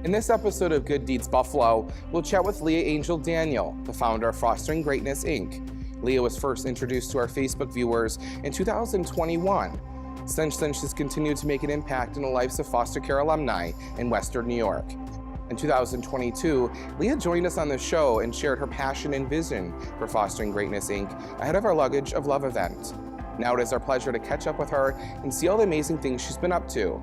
In this episode of Good Deeds Buffalo, we'll chat with Leah Angel-Daniel, the founder of Fostering Greatness, Inc. Leah was first introduced to our Facebook viewers in 2021. Since then, she's continued to make an impact in the lives of foster care alumni in Western New York. In 2022, Leah joined us on the show and shared her passion and vision for Fostering Greatness, Inc. ahead of our Luggage of Love event. Now it is our pleasure to catch up with her and see all the amazing things she's been up to.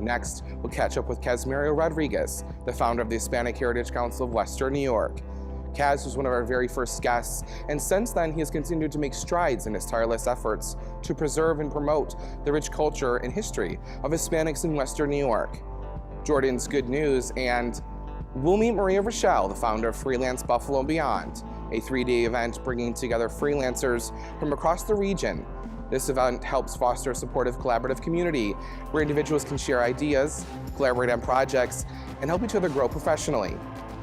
Next, we'll catch up with Casimiro Rodriguez, the founder of the Hispanic Heritage Council of Western New York. Kaz was one of our very first guests, and since then he has continued to make strides in his tireless efforts to preserve and promote the rich culture and history of Hispanics in Western New York. Jordan's good news, and we'll meet Maria Rochelle, the founder of Freelance Buffalo and Beyond, a 3-day event bringing together freelancers from across the region. This event helps foster a supportive, collaborative community where individuals can share ideas, collaborate on projects, and help each other grow professionally,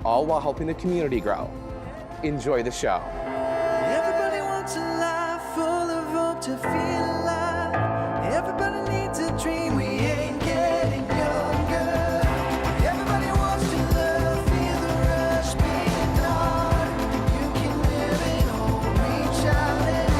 all while helping the community grow. Enjoy the show. Everybody wants a life full of hope to feel alive. Everybody needs a dream, we ain't getting younger. Everybody wants to love, feel the rush, being hard. You can live it all, reach out and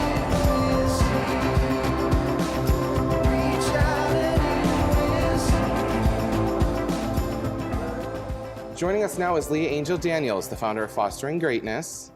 Joining us now is Leah Angel-Daniel, the founder of Fostering Greatness.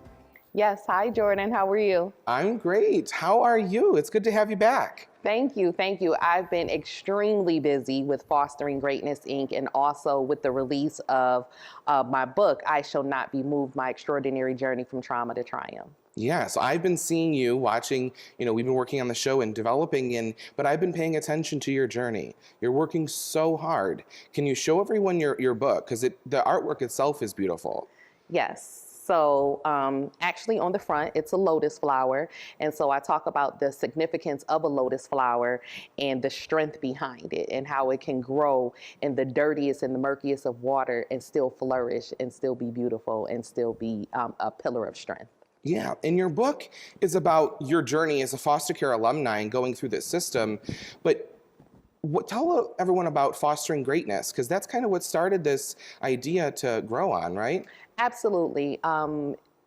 Yes, hi Jordan, how are you? I'm great. How are you? It's good to have you back. Thank you. I've been extremely busy with Fostering Greatness, Inc. and also with the release of my book, I Shall Not Be Moved, My Extraordinary Journey from Trauma to Triumph. Yeah, so I've been seeing you, watching, we've been working on the show and developing, but I've been paying attention to your journey. You're working so hard. Can you show everyone your book? Because the artwork itself is beautiful. Yes. So actually on the front, it's a lotus flower. And so I talk about the significance of a lotus flower and the strength behind it and how it can grow in the dirtiest and the murkiest of water and still flourish and still be beautiful and still be a pillar of strength. Yeah, and your book is about your journey as a foster care alumni and going through this system. But tell everyone about Fostering Greatness, because that's kind of what started this idea to grow on, right? Absolutely.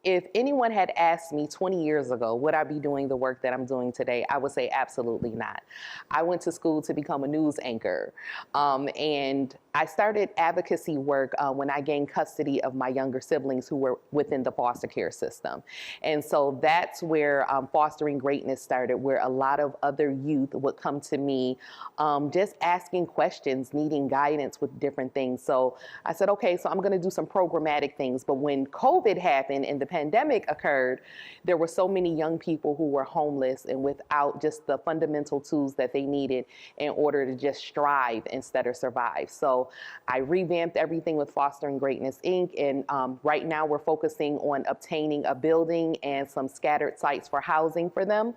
If anyone had asked me 20 years ago, would I be doing the work that I'm doing today? I would say absolutely not. I went to school to become a news anchor. And I started advocacy work when I gained custody of my younger siblings who were within the foster care system. And so that's where Fostering Greatness started, where a lot of other youth would come to me just asking questions, needing guidance with different things. So I said, okay, so I'm gonna do some programmatic things. But when COVID happened and the pandemic occurred, there were so many young people who were homeless and without just the fundamental tools that they needed in order to just strive instead of survive. So I revamped everything with Fostering Greatness, Inc. And right now we're focusing on obtaining a building and some scattered sites for housing for them,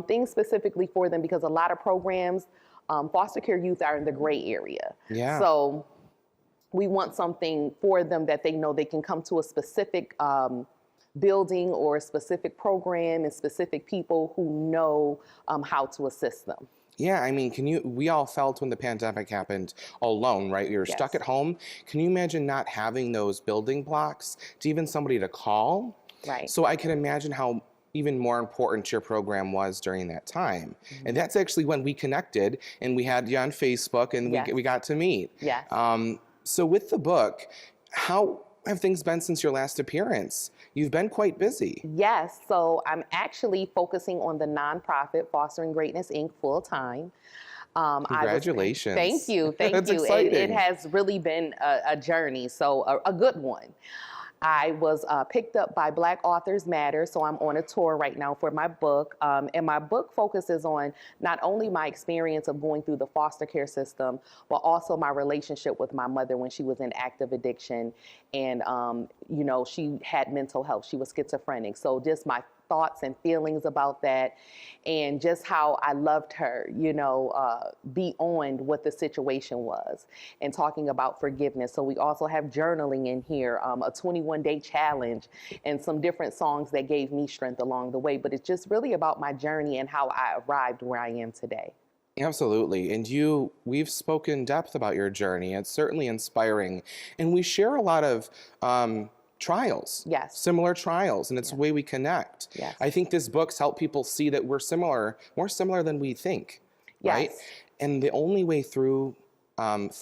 things specifically for them, because a lot of programs, foster care youth are in the gray area. Yeah. So we want something for them that they know they can come to a specific building or a specific program and specific people who know how to assist them. Yeah, I mean, we all felt when the pandemic happened all alone, right? We were Yes. stuck at home. Can you imagine not having those building blocks to even somebody to call? Right. So I can imagine how even more important your program was during that time. Mm-hmm. And that's actually when we connected and we had you on Facebook and Yes. we got to meet. Yes. So with the book, how have things been since your last appearance? You've been quite busy. Yes, so I'm actually focusing on the nonprofit Fostering Greatness, Inc. full time. Congratulations. Thank you. That's exciting. It has really been a journey, so a good one. I was picked up by Black Authors Matter, so I'm on a tour right now for my book. And my book focuses on not only my experience of going through the foster care system, but also my relationship with my mother when she was in active addiction. And, she had mental health. She was schizophrenic. So just my thoughts and feelings about that, and just how I loved her, beyond what the situation was, and talking about forgiveness. So we also have journaling in here, a 21-day challenge, and some different songs that gave me strength along the way. But it's just really about my journey and how I arrived where I am today. Absolutely. And we've spoken in depth about your journey. It's certainly inspiring. And we share a lot of trials, Yes. similar trials, and it's a way we connect. Yes. I think this book's help people see that we're similar, more similar than we think, right? Yes. And the only way through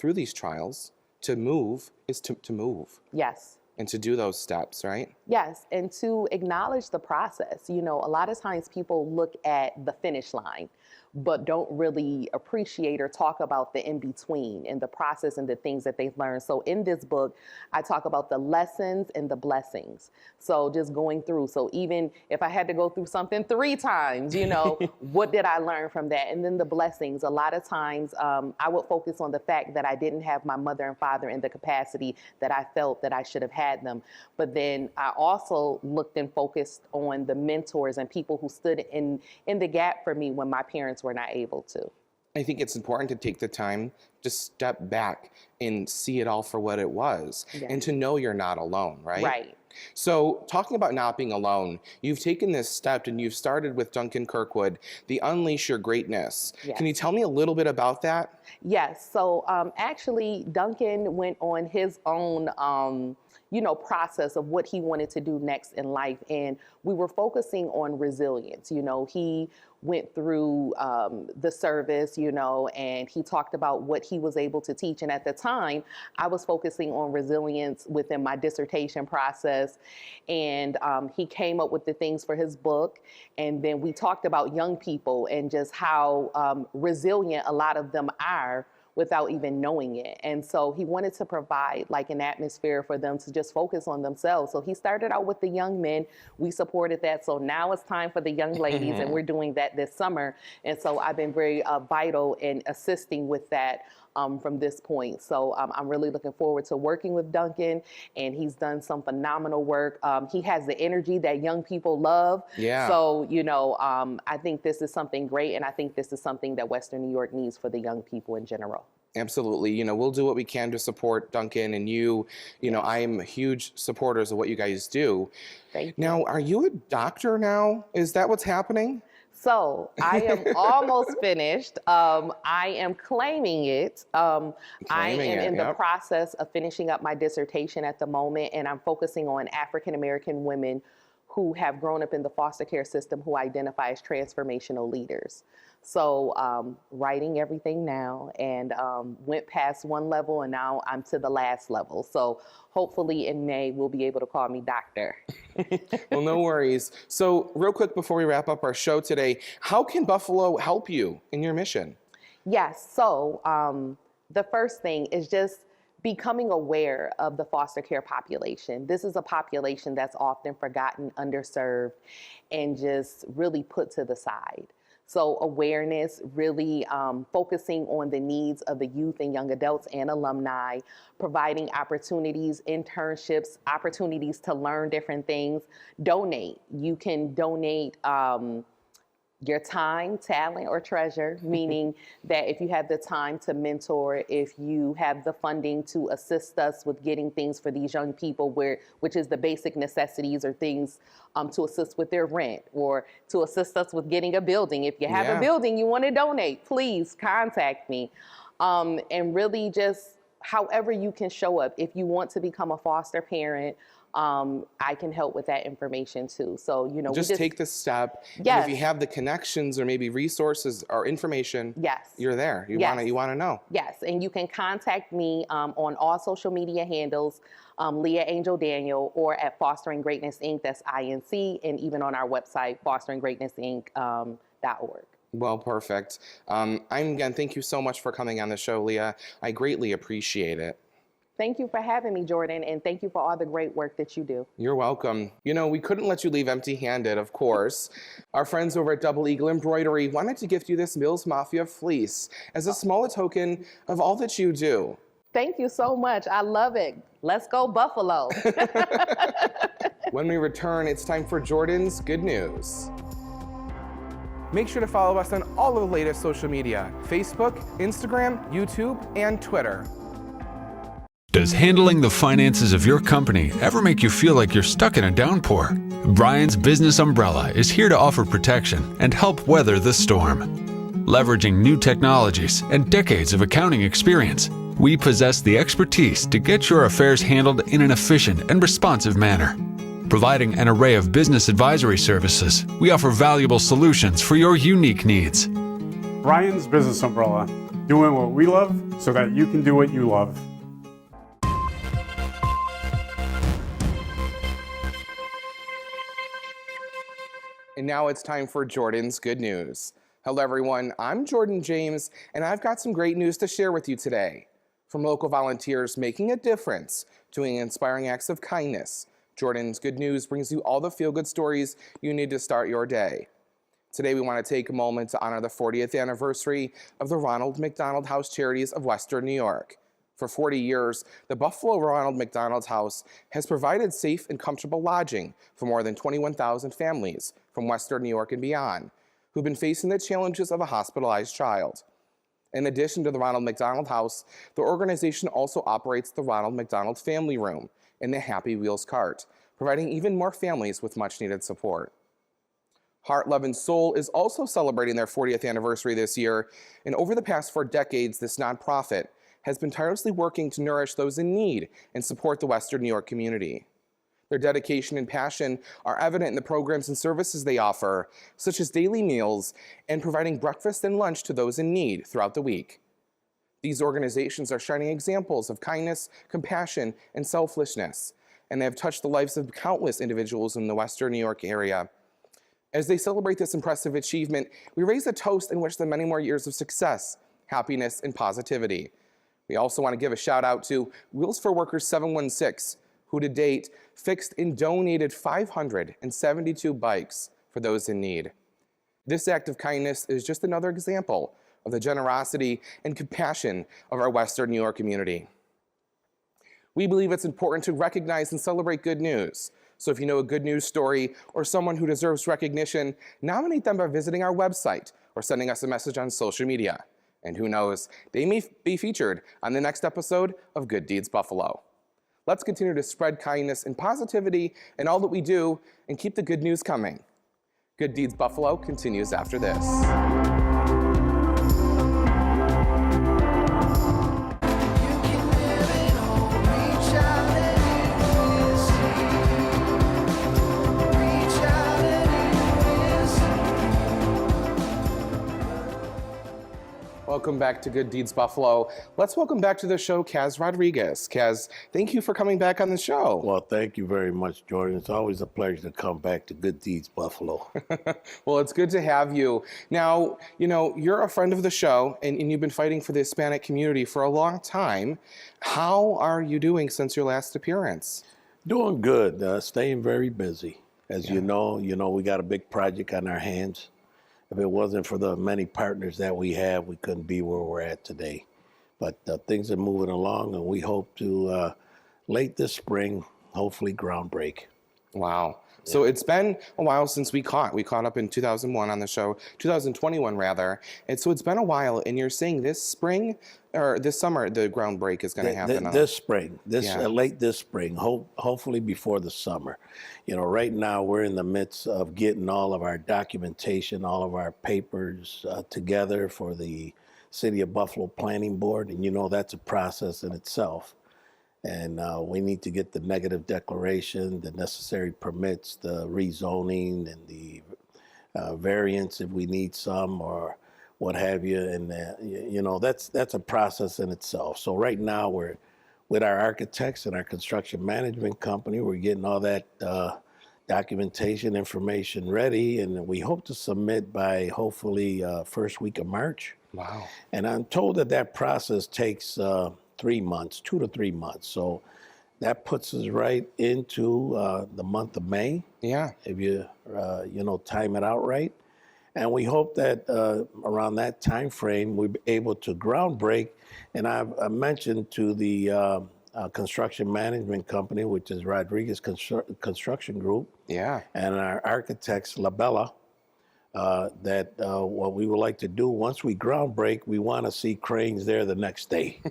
these trials to move is to move Yes. and to do those steps, right? Yes, and to acknowledge the process. You know, a lot of times people look at the finish line, but don't really appreciate or talk about the in-between and the process and the things that they've learned. So in this book, I talk about the lessons and the blessings. So just going through. So even if I had to go through something 3 times, you know, what did I learn from that? And then the blessings. A lot of times I would focus on the fact that I didn't have my mother and father in the capacity that I felt that I should have had them. But then I also looked and focused on the mentors and people who stood in the gap for me when my parents were not able to. I think it's important to take the time to step back and see it all for what it was, and to know you're not alone, right? Right. So talking about not being alone, you've taken this step and you've started with Duncan Kirkwood, the Unleash Your Greatness. Yes. Can you tell me a little bit about that? Yes. So actually, Duncan went on his own process of what he wanted to do next in life. And we were focusing on resilience. You know, he went through the service, and he talked about what he was able to teach. And at the time, I was focusing on resilience within my dissertation process. And he came up with the things for his book. And then we talked about young people and just how resilient a lot of them are without even knowing it. And so he wanted to provide like an atmosphere for them to just focus on themselves. So he started out with the young men. We supported that. So now it's time for the young ladies, and we're doing that this summer. And so I've been very vital in assisting with that from this point. So I'm really looking forward to working with Duncan, and he's done some phenomenal work. He has the energy that young people love. Yeah. So, I think this is something great, and I think this is something that Western New York needs for the young people in general. Absolutely. We'll do what we can to support Duncan and you. I'm huge supporters of what you guys do. Thank you. Now, are you a doctor now? Is that what's happening? So I am almost finished. I am claiming it. I am in the process of finishing up my dissertation at the moment, and I'm focusing on African American women who have grown up in the foster care system who identify as transformational leaders. So writing everything now, and went past 1 level, and now I'm to the last level. So hopefully in May, we'll be able to call me doctor. Well, no worries. So real quick before we wrap up our show today, how can Buffalo help you in your mission? Yes, so the first thing is just becoming aware of the foster care population. This is a population that's often forgotten, underserved, and just really put to the side. So awareness, really focusing on the needs of the youth and young adults and alumni, providing opportunities, internships, opportunities to learn different things. Donate. You can donate your time, talent, or treasure, meaning that if you have the time to mentor, if you have the funding to assist us with getting things for these young people, which is the basic necessities or things to assist with their rent, or to assist us with getting a building. If you have a building you want to donate, please contact me. And really just however you can show up. If you want to become a foster parent, I can help with that information too. So, just take the step. Yes. And if you have the connections or maybe resources or information, yes, you're there. You want to know. Yes, and you can contact me on all social media handles, Leah Angel-Daniel, or at Fostering Greatness Inc. That's INC, and even on our website, fosteringgreatnessinc.org. Well, perfect. Again, thank you so much for coming on the show, Leah. I greatly appreciate it. Thank you for having me, Jordan, and thank you for all the great work that you do. You're welcome. We couldn't let you leave empty-handed, of course. Our friends over at Double Eagle Embroidery wanted to gift you this Mills Mafia fleece as a small token of all that you do. Thank you so much. I love it. Let's go Buffalo. When we return, it's time for Jordan's Good News. Make sure to follow us on all of the latest social media: Facebook, Instagram, YouTube, and Twitter. Does handling the finances of your company ever make you feel like you're stuck in a downpour? Brian's Business Umbrella is here to offer protection and help weather the storm. Leveraging new technologies and decades of accounting experience, we possess the expertise to get your affairs handled in an efficient and responsive manner. Providing an array of business advisory services, we offer valuable solutions for your unique needs. Ryan's Business Umbrella, doing what we love so that you can do what you love. And now it's time for Jordan's Good News. Hello everyone, I'm Jordan James, and I've got some great news to share with you today. From local volunteers making a difference to inspiring acts of kindness, Jordan's Good News brings you all the feel-good stories you need to start your day. Today we want to take a moment to honor the 40th anniversary of the Ronald McDonald House Charities of Western New York. For 40 years, the Buffalo Ronald McDonald House has provided safe and comfortable lodging for more than 21,000 families from Western New York and beyond, who've been facing the challenges of a hospitalized child. In addition to the Ronald McDonald House, the organization also operates the Ronald McDonald Family Room and the Happy Wheels Cart, providing even more families with much-needed support. Heart, Love, and Soul is also celebrating their 40th anniversary this year, and over the past 4 decades, this nonprofit has been tirelessly working to nourish those in need and support the Western New York community. Their dedication and passion are evident in the programs and services they offer, such as daily meals and providing breakfast and lunch to those in need throughout the week. These organizations are shining examples of kindness, compassion, and selflessness, and they have touched the lives of countless individuals in the Western New York area. As they celebrate this impressive achievement, we raise a toast and wish them many more years of success, happiness, and positivity. We also want to give a shout out to Wheels for Workers 716, who to date fixed and donated 572 bikes for those in need. This act of kindness is just another example of the generosity and compassion of our Western New York community. We believe it's important to recognize and celebrate good news. So if you know a good news story or someone who deserves recognition, nominate them by visiting our website or sending us a message on social media. And who knows, they may be featured on the next episode of Good Deeds Buffalo. Let's continue to spread kindness and positivity in all that we do and keep the good news coming. Good Deeds Buffalo continues after this. Welcome back to Good Deeds Buffalo. Let's welcome back to the show Kaz Rodriguez. Kaz, thank you for coming back on the show. Well, thank you very much, Jordan. It's always a pleasure to come back to Good Deeds Buffalo. Well, it's good to have you. Now, you know, you're a friend of the show, and you've been fighting for the Hispanic community for a long time. How are you doing since your last appearance? Doing good, staying very busy. As you know, we got a big project on our hands. If it wasn't for the many partners that we have, we couldn't be where we're at today. But things are moving along, and we hope to, late this spring, hopefully groundbreak. Wow. Yeah. So it's been a while since we caught up in 2001 on the show, 2021 rather. And so it's been a while, and you're saying this spring or this summer the groundbreak is going to happen? This spring, late this spring, hopefully before the summer. You know, right now we're in the midst of getting all of our documentation, all of our papers together for the City of Buffalo Planning Board, and you know that's a process in itself. And we need to get the negative declaration, the necessary permits, the rezoning, and the variance if we need some or what have you. And you know, that's a process in itself. So right now we're with our architects and our construction management company. We're getting all that documentation information ready, and we hope to submit by hopefully first week of March. Wow. And I'm told that process takes 3 months, 2 to 3 months. So that puts us right into the month of May. Yeah. If you, time it out right. And we hope that around that time frame, we'll be able to groundbreak. And I've mentioned to the construction management company, which is Rodriguez Construction Group. Yeah. And our architects, Labella, that what we would like to do once we ground break, we want to see cranes there the next day.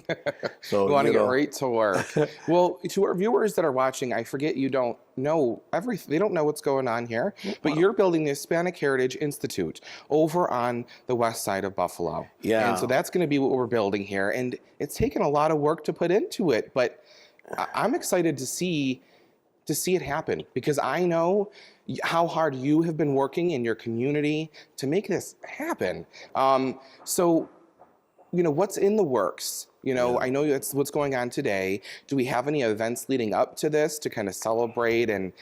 So We want to get right to work. Well, to our viewers that are watching, I forget you don't know everything. They don't know what's going on here, but you're building the Hispanic Heritage Institute over on the west side of Buffalo. Yeah. And so that's going to be what we're building here. And it's taken a lot of work to put into it, but I'm excited to see it happen, because I know how hard you have been working in your community to make this happen. So, what's in the works? I know that's what's going on today. Do we have any events leading up to this to kind of celebrate and,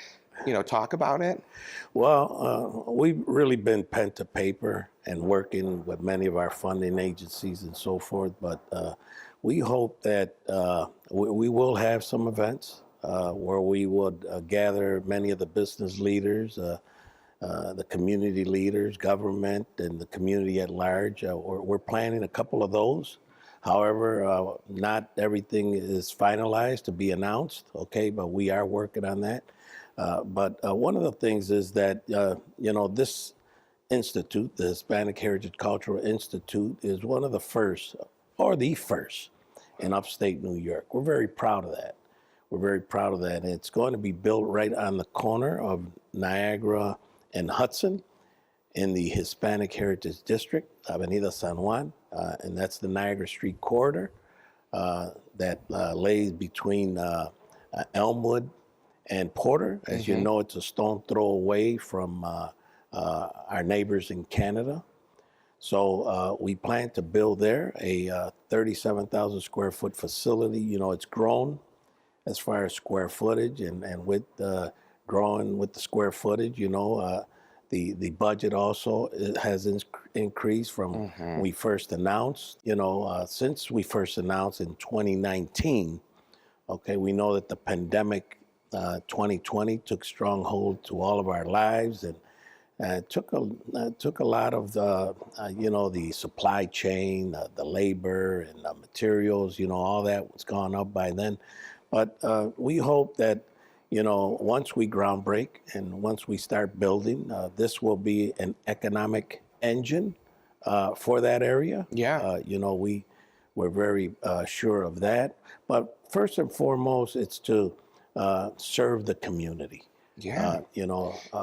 talk about it? Well, we've really been pen to paper and working with many of our funding agencies and so forth, but we hope that we will have some events where we would gather many of the business leaders, the community leaders, government, and the community at large. We're planning a couple of those. However, not everything is finalized to be announced, okay, but we are working on that. But one of the things is that, this institute, the Hispanic Heritage Cultural Institute, is one of the first, or the first, in upstate New York. We're very proud of that. We're very proud of that. And it's going to be built right on the corner of Niagara and Hudson in the Hispanic Heritage District, Avenida San Juan, and that's the Niagara Street corridor that lays between Elmwood and Porter. As you know, it's a stone throw away from our neighbors in Canada. So we plan to build there a 37,000 square foot facility. It's grown as far as square footage, and with growing with the square footage, the budget also has increased from we first announced. Since we first announced in 2019, okay, we know that the pandemic 2020 took strong hold to all of our lives, and took a lot of the supply chain, the labor and the materials, all that was gone up by then. But we hope that, once we ground break and once we start building, this will be an economic engine for that area. Yeah. We're very sure of that. But first and foremost, it's to serve the community. Yeah.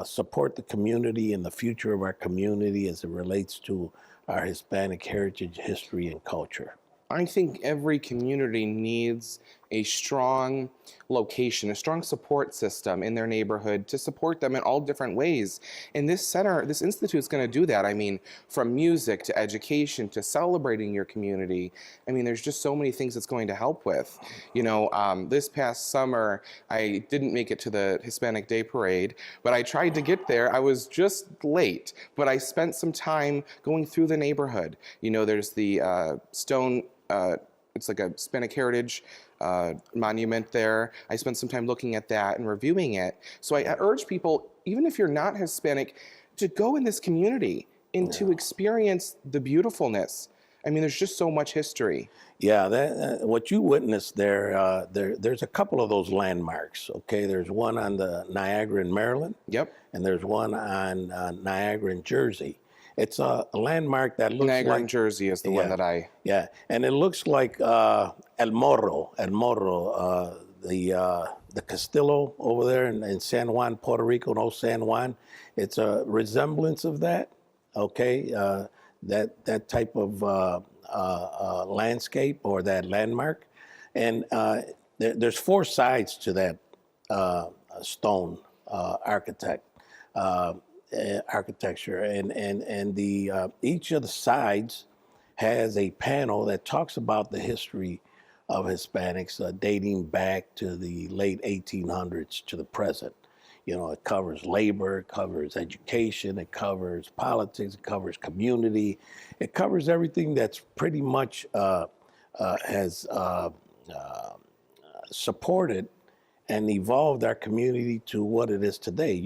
Support the community and the future of our community as it relates to our Hispanic heritage, history, and culture. I think every community needs a strong location, a strong support system in their neighborhood to support them in all different ways. And this institute is going to do that. I mean, from music to education to celebrating your community. I mean, there's just so many things it's going to help with. This past summer, I didn't make it to the Hispanic Day Parade, but I tried to get there. I was just late, but I spent some time going through the neighborhood. There's the stone, it's like a Hispanic Heritage monument there. I spent some time looking at that and reviewing it. So I urge people, even if you're not Hispanic, to go in this community and to experience the beautifulness. I mean, there's just so much history. Yeah, what you witnessed there's a couple of those landmarks, okay? There's one on the Niagara in Maryland. Yep. And there's one on Niagara in Jersey. It's a landmark that looks Niagara like... in Jersey is the one that I... Yeah, and it looks like El Morro, the Castillo over there in San Juan, Puerto Rico, no San Juan. It's a resemblance of that, okay? That type of landscape or that landmark. And there's four sides to that stone architecture, and the each of the sides has a panel that talks about the history of Hispanics dating back to the late 1800s to the present. It covers labor, it covers education, it covers politics, it covers community, it covers everything that's pretty much has supported and evolved our community to what it is today.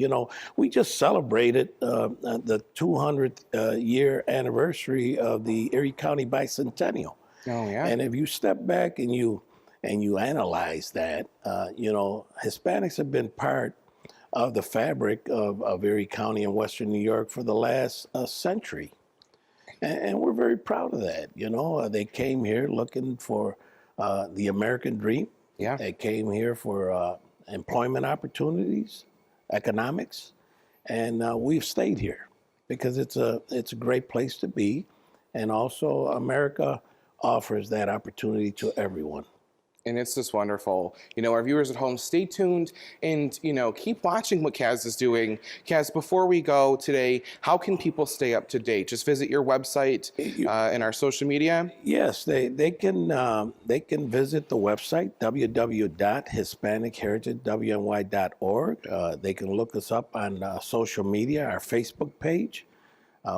We just celebrated the 200th year anniversary of the Erie County Bicentennial. Oh, yeah. And if you step back and you analyze that, Hispanics have been part of the fabric of Erie County and Western New York for the last century. And we're very proud of that. You know, they came here looking for the American dream. Yeah. They came here for employment opportunities, economics, and we've stayed here because it's a great place to be, and also America offers that opportunity to everyone. And it's just wonderful. You know, our viewers at home, stay tuned and, you know, keep watching what Kaz is doing. Kaz, before we go today, how can people stay up to date? Just visit your website and our social media? Yes, they can visit the website, www.hispanicheritageWNY.org. They can look us up on social media, our Facebook page.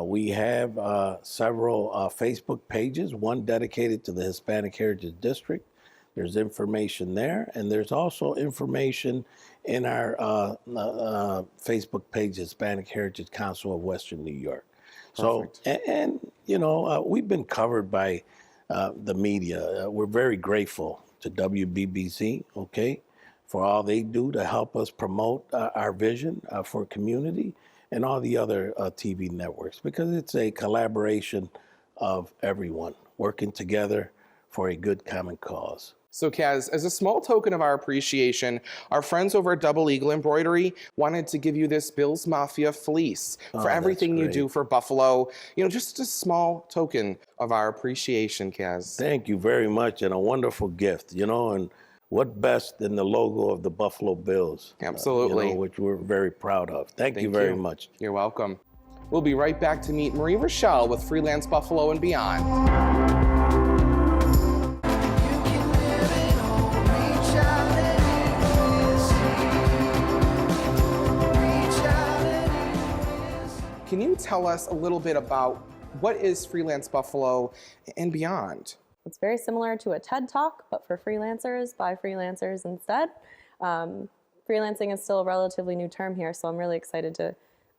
We have several Facebook pages, one dedicated to the Hispanic Heritage District. There's information there, and there's also information in our Facebook page, Hispanic Heritage Council of Western New York. Perfect. So, and you know, we've been covered by the media. We're very grateful to WBBZ, okay, for all they do to help us promote our vision for community, and all the other TV networks, because it's a collaboration of everyone working together for a good common cause. So Kaz, as a small token of our appreciation, our friends over at Double Eagle Embroidery wanted to give you this Bill's Mafia fleece for everything you do for Buffalo. You know, just a small token of our appreciation, Kaz. Thank you very much, and a wonderful gift, you know, and what best than the logo of the Buffalo Bills. Absolutely. You know, which we're very proud of. Thank you very much. You're welcome. We'll be right back to meet Marie Rochelle with Freelance Buffalo and Beyond. Can you tell us a little bit about what is Freelance Buffalo and Beyond? It's very similar to a TED Talk, but for freelancers, by freelancers instead. Freelancing is still a relatively new term here, so I'm really excited to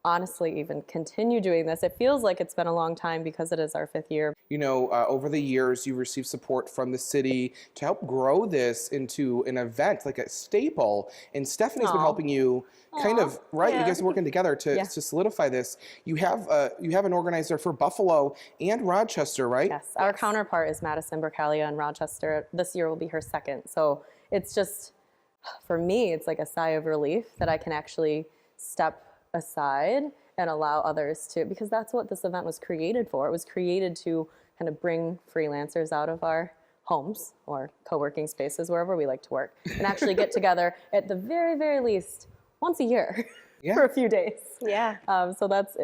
honestly even continue doing this. It feels like it's been a long time because it is our 5th year. You know, over the years, you received support from the city to help grow this into an event, like a staple. And Stephanie's been helping you kind of, right? You guys are working together to solidify this. You have an organizer for Buffalo and Rochester, right? Yes, our counterpart is Madison Bercalia in Rochester. This year will be her 2nd. So it's just, for me, it's like a sigh of relief that I can actually step aside and allow others to, because that's what this event was created for. It was created to kind of bring freelancers out of our homes or co-working spaces, wherever we like to work, and actually get together at the very, very least once a year for a few days. Yeah. So that's,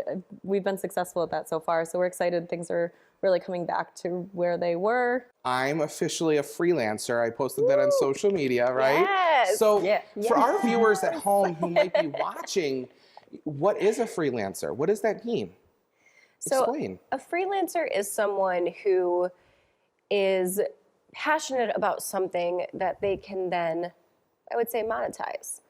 we've been successful at that so far. So we're excited. Things are really coming back to where they were. I'm officially a freelancer. I posted that on social media, right? Yes. So for our viewers at home who might be watching, what is a freelancer? What does that mean? So Explain. A freelancer is someone who is passionate about something that they can then, I would say, monetize.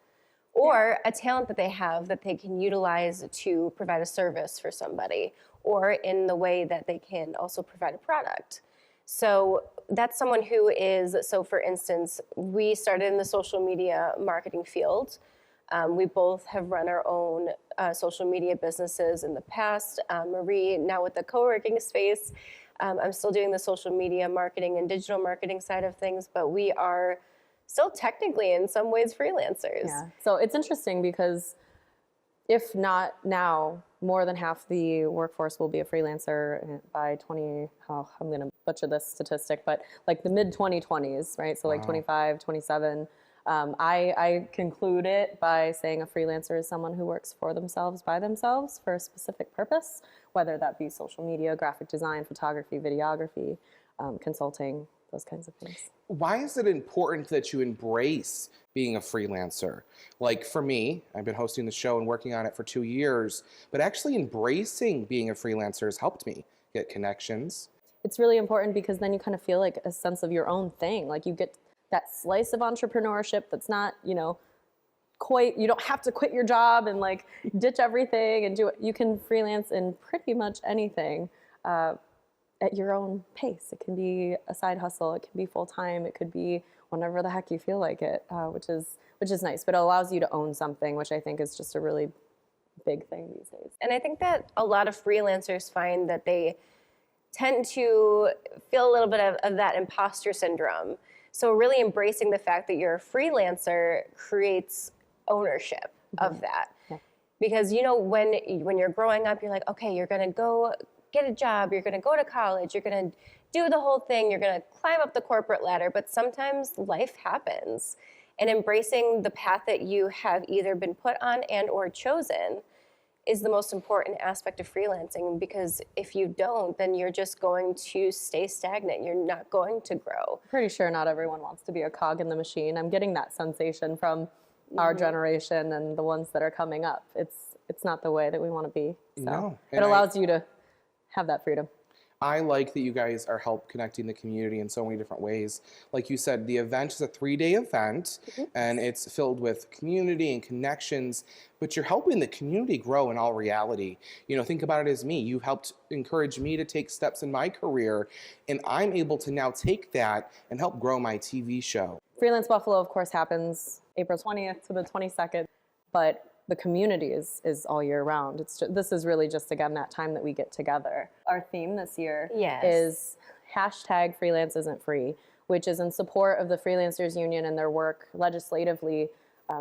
Or a talent that they have that they can utilize to provide a service for somebody, or in the way that they can also provide a product. So that's someone who is, so for instance, we started in the social media marketing field. We both have run our own social media businesses in the past. Marie, now with the co-working space, I'm still doing the social media marketing and digital marketing side of things, but we are still technically in some ways freelancers. Yeah. So it's interesting because if not now, more than half the workforce will be a freelancer by I'm going to butcher this statistic, but like the mid 2020s, right? So like 25, 27. I conclude it by saying a freelancer is someone who works for themselves, by themselves, for a specific purpose, whether that be social media, graphic design, photography, videography, consulting, those kinds of things. Why is it important that you embrace being a freelancer? Like for me, I've been hosting the show and working on it for 2 years, but actually embracing being a freelancer has helped me get connections. It's really important because then you kind of feel like a sense of your own thing. Like you get that slice of entrepreneurship that's not, you know, quite, you don't have to quit your job and like ditch everything and do it. You can freelance in pretty much anything at your own pace. It can be a side hustle, it can be full-time, it could be whenever the heck you feel like it, which is nice. But it allows you to own something, which I think is just a really big thing these days. And I think that a lot of freelancers find that they tend to feel a little bit of that imposter syndrome. So really embracing the fact that you're a freelancer creates ownership of that. Yeah. Because, you know, when you're growing up, you're like, okay, you're going to go get a job, you're going to go to college, you're going to do the whole thing, you're going to climb up the corporate ladder, but sometimes life happens. And embracing the path that you have either been put on and or chosen is the most important aspect of freelancing, because if you don't, then you're just going to stay stagnant. You're not going to grow. Pretty sure not everyone wants to be a cog in the machine. I'm getting that sensation from our generation and the ones that are coming up. It's not the way that we want to be. So No, it and allows you to have that freedom. I like that you guys are help connecting the community in so many different ways. Like you said, the event is a 3-day event, and it's filled with community and connections, but you're helping the community grow in all reality. You know, think about it as me. You helped encourage me to take steps in my career, and I'm able to now take that and help grow my TV show. Freelance Buffalo, of course, happens April 20th to the 22nd, but the community is all year round. This is really just, again, that time that we get together. Our theme this year is #FreelanceIsn'tFree, which is in support of the Freelancers Union and their work legislatively.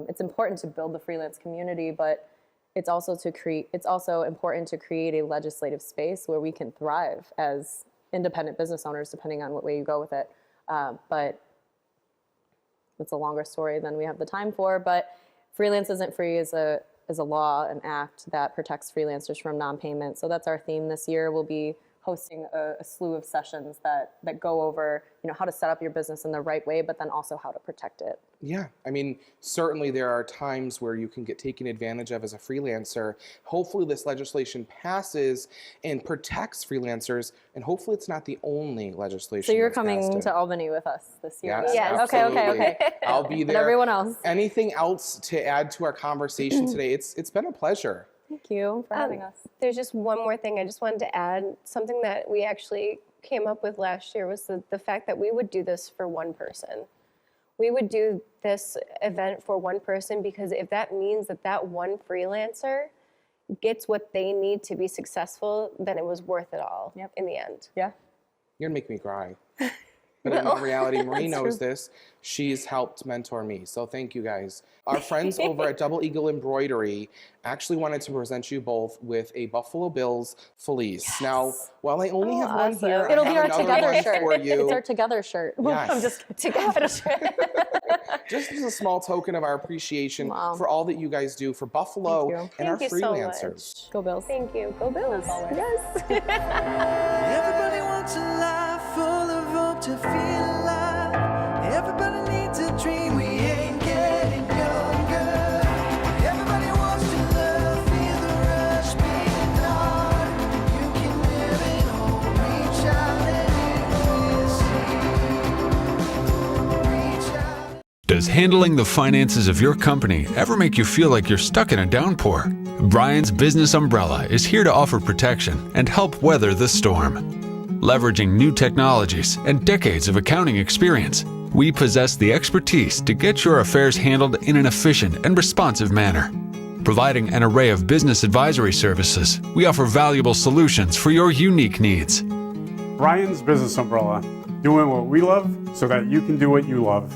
It's important to build the freelance community, but it's also important to create a legislative space where we can thrive as independent business owners, depending on what way you go with it. But it's a longer story than we have the time for. But Freelance Isn't Free is a law, an act that protects freelancers from non-payment. So that's our theme this year. We'll be hosting a slew of sessions that go over, you know, how to set up your business in the right way, but then also how to protect it. Yeah, I mean, certainly there are times where you can get taken advantage of as a freelancer. Hopefully this legislation passes and protects freelancers, and hopefully it's not the only legislation. So you're that's coming passed to Albany with us this year? Yes, Yes. absolutely. Okay. I'll be And there. everyone else. Anything else to add to our conversation today? It's been a pleasure. Thank you for having us. There's just one more thing I just wanted to add. Something that we actually came up with last year was the fact that we would do this for one person. We would do this event for one person, because if that means that one freelancer gets what they need to be successful, then it was worth it all in the end. Yeah. You're gonna make me cry. But in reality, Marie knows this. She's helped mentor me. So thank you guys. Our friends over at Double Eagle Embroidery actually wanted to present you both with a Buffalo Bills fleece. Yes. Now, while I only have one awesome. here, It'll I be have our another together one shirt. for you. It's our together shirt. Yes. I'm just Together. Just as a small token of our appreciation Wow. for all that you guys do for Buffalo Thank you. and our Thank you so freelancers. Go Bills. Thank you. Go Bills. always. Yes. Everybody wants a life full of hope to feel alive. Everybody needs a dream. We ain't getting younger. Everybody wants to love, feel the rush, beating heart. You can live it home, reach out and reach out. Does handling the finances of your company ever make you feel like you're stuck in a downpour? Brian's Business Umbrella is here to offer protection and help weather the storm. Leveraging new technologies and decades of accounting experience, we possess the expertise to get your affairs handled in an efficient and responsive manner. Providing an array of business advisory services, we offer valuable solutions for your unique needs. Brian's Business Umbrella, doing what we love so that you can do what you love.